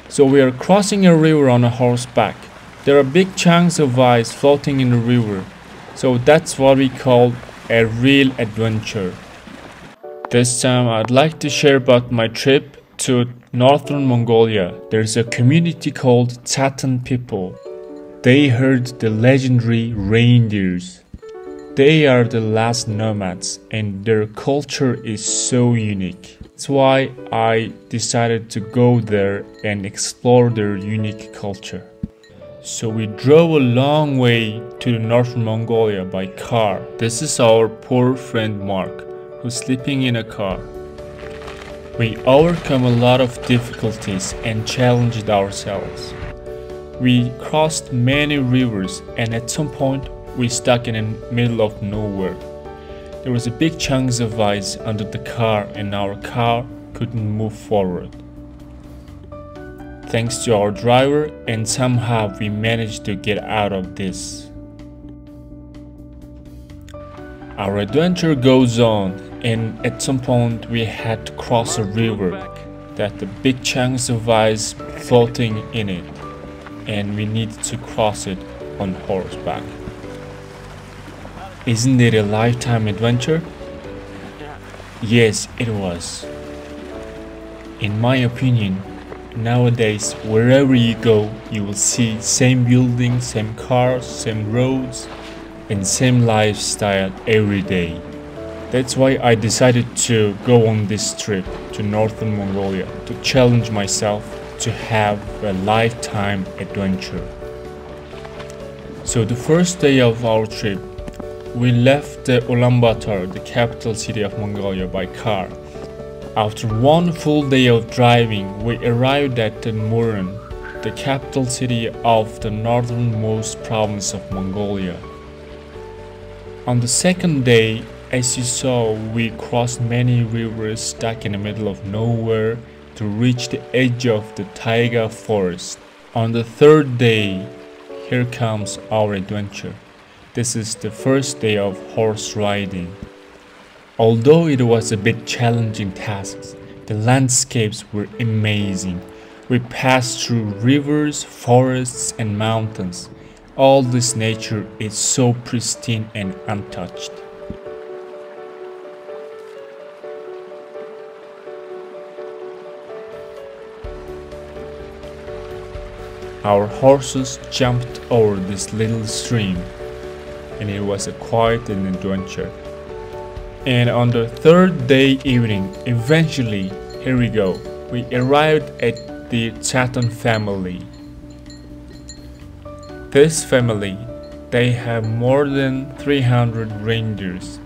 So we are crossing a river on a horseback. There are big chunks of ice floating in the river. So that's what we call a real adventure. This time I'd like to share about my trip to northern Mongolia. There's a community called Tsaatan People. They herd the legendary reindeers. They are the last nomads and their culture is so unique. That's why I decided to go there and explore their unique culture. So we drove a long way to the northern Mongolia by car. This is our poor friend Mark, who's sleeping in a car. We overcome a lot of difficulties and challenged ourselves. We crossed many rivers and at some point we stuck in the middle of nowhere. There was a big chunks of ice under the car and our car couldn't move forward. Thanks to our driver, and somehow we managed to get out of this. Our adventure goes on, and at some point we had to cross a river that had big chunks of ice floating in it, and we needed to cross it on horseback. Isn't it a lifetime adventure? Yes, it was. In my opinion, nowadays wherever you go, you will see same buildings, same cars, same roads, and same lifestyle every day. That's why I decided to go on this trip to northern Mongolia to challenge myself to have a lifetime adventure. So the first day of our trip, we left Ulaanbaatar, the capital city of Mongolia, by car. After one full day of driving, we arrived at Muran, the capital city of the northernmost province of Mongolia. On the second day, as you saw, we crossed many rivers stuck in the middle of nowhere to reach the edge of the taiga forest. On the third day, here comes our adventure. This is the first day of horse riding. Although it was a bit challenging task, the landscapes were amazing. We passed through rivers, forests and mountains. All this nature is so pristine and untouched. Our horses jumped over this little stream, and it was a quiet and adventure. And on the third day evening, eventually, here we go, we arrived at the Tsaatan family. This family, they have more than 300 reindeers.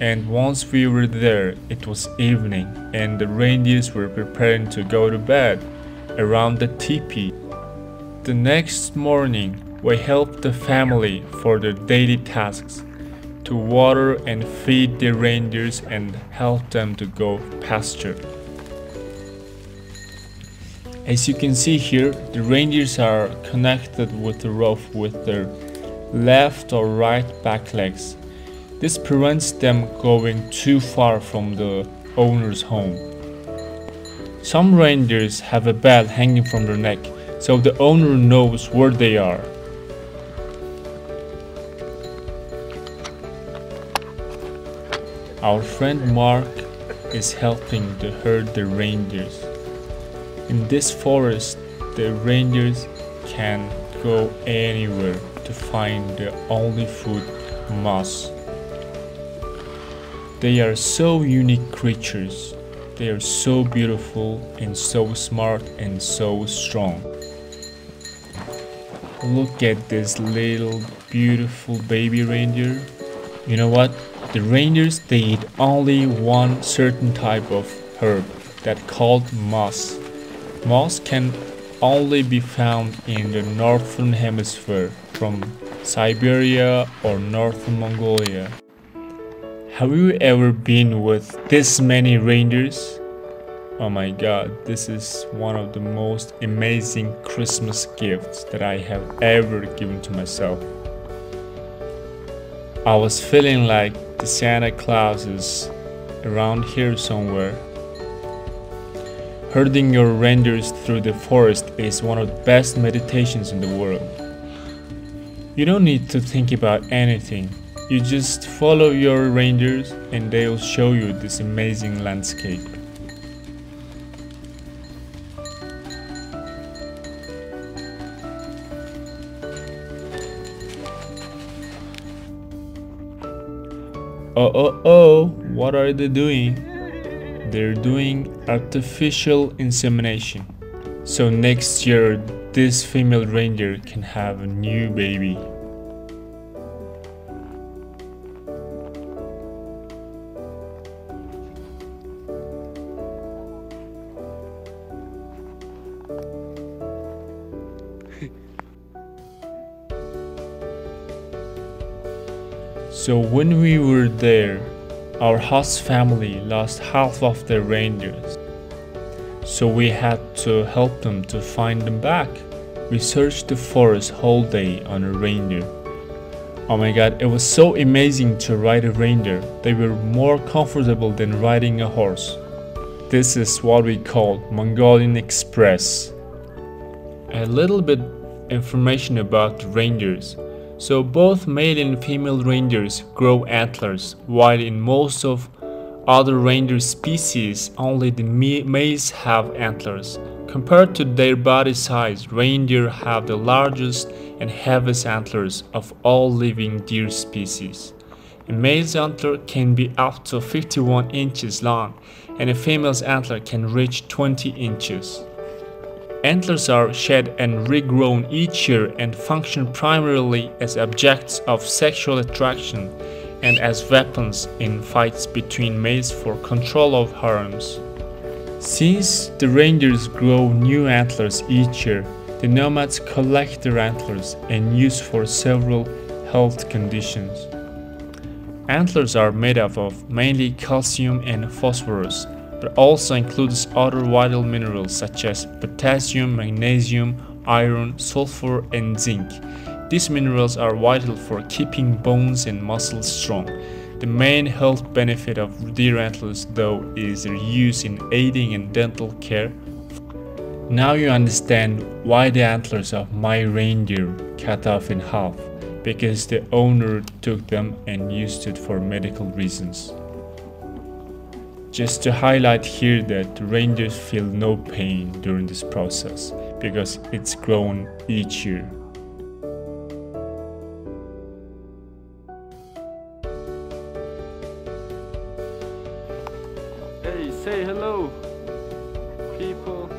And once we were there, it was evening and the reindeers were preparing to go to bed around the teepee. The next morning, we helped the family for their daily tasks, to water and feed the reindeers and help them to go pasture. As you can see here, the reindeers are connected with the rope with their left or right back legs. This prevents them going too far from the owner's home. Some reindeers have a bell hanging from their neck, so the owner knows where they are. Our friend Mark is helping to herd the reindeers. In this forest, the reindeers can go anywhere to find the only food, moss. They are so unique creatures. They are so beautiful and so smart and so strong. Look at this little beautiful baby reindeer. You know what? The reindeers, they eat only one certain type of herb that called moss. Moss can only be found in the northern hemisphere from Siberia or northern Mongolia. Have you ever been with this many reindeers? Oh my god, this is one of the most amazing Christmas gifts that I have ever given to myself. I was feeling like the Santa Claus is around here somewhere. Herding your reindeers through the forest is one of the best meditations in the world. You don't need to think about anything. You just follow your reindeers and they'll show you this amazing landscape. Oh, what are they doing? They're doing artificial insemination. So next year, this female reindeer can have a new baby. So when we were there, our host family lost half of their reindeers. So we had to help them to find them back. We searched the forest whole day on a reindeer. Oh my god, it was so amazing to ride a reindeer. They were more comfortable than riding a horse. This is what we call Mongolian Express. A little bit information about reindeers. So both male and female reindeers grow antlers, while in most of other reindeer species only the males have antlers. Compared to their body size, reindeer have the largest and heaviest antlers of all living deer species. A male's antler can be up to 51 inches long, and a female's antler can reach 20 inches. Antlers are shed and regrown each year and function primarily as objects of sexual attraction and as weapons in fights between males for control of harems. Since the reindeers grow new antlers each year, the nomads collect their antlers and use for several health conditions. Antlers are made up of mainly calcium and phosphorus, but also includes other vital minerals such as potassium, magnesium, iron, sulfur, and zinc. These minerals are vital for keeping bones and muscles strong. The main health benefit of deer antlers, though, is their use in aiding in dental care. Now you understand why the antlers of my reindeer cut off in half, because the owner took them and used it for medical reasons. Just to highlight here that reindeers feel no pain during this process because it's grown each year. Hey, say hello, people.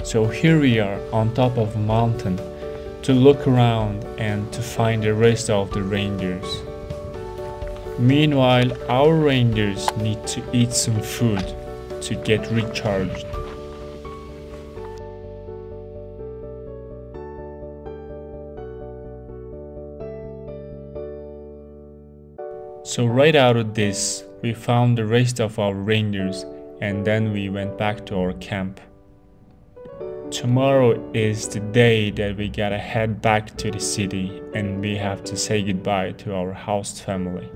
So here we are on top of a mountain to look around and to find the rest of the reindeers. Meanwhile, our reindeers need to eat some food to get recharged. So right out of this, we found the rest of our reindeers and then we went back to our camp. Tomorrow is the day that we gotta head back to the city and we have to say goodbye to our host family.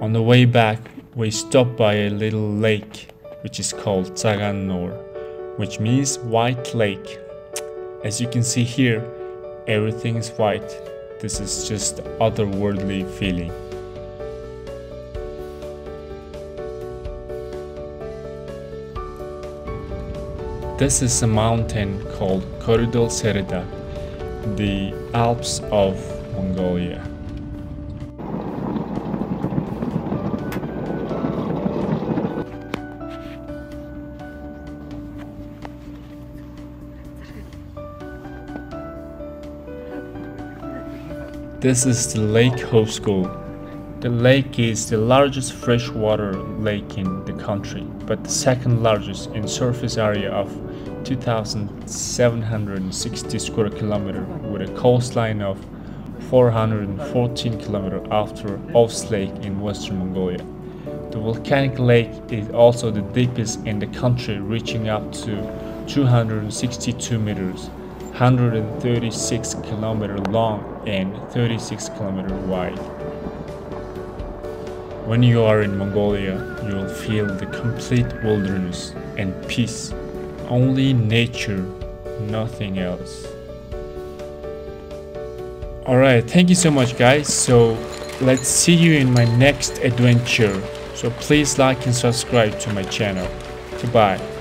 On the way back, we stopped by a little lake which is called Tsaatan People, which means white lake. As you can see here, everything is white. This is just otherworldly feeling. This is a mountain called Koridol Serida, the Alps of Mongolia. This is the Lake Hoskool. The lake is the largest freshwater lake in the country, but the second largest in surface area of 2,760 square kilometers with a coastline of 414 kilometers after Ovs Lake in western Mongolia. The volcanic lake is also the deepest in the country, reaching up to 262 meters, 136 kilometers long and 36 kilometers wide. When you are in Mongolia, you will feel the complete wilderness and peace. Only nature, nothing else. Alright, thank you so much guys. So let's see you in my next adventure. So please like and subscribe to my channel. Goodbye.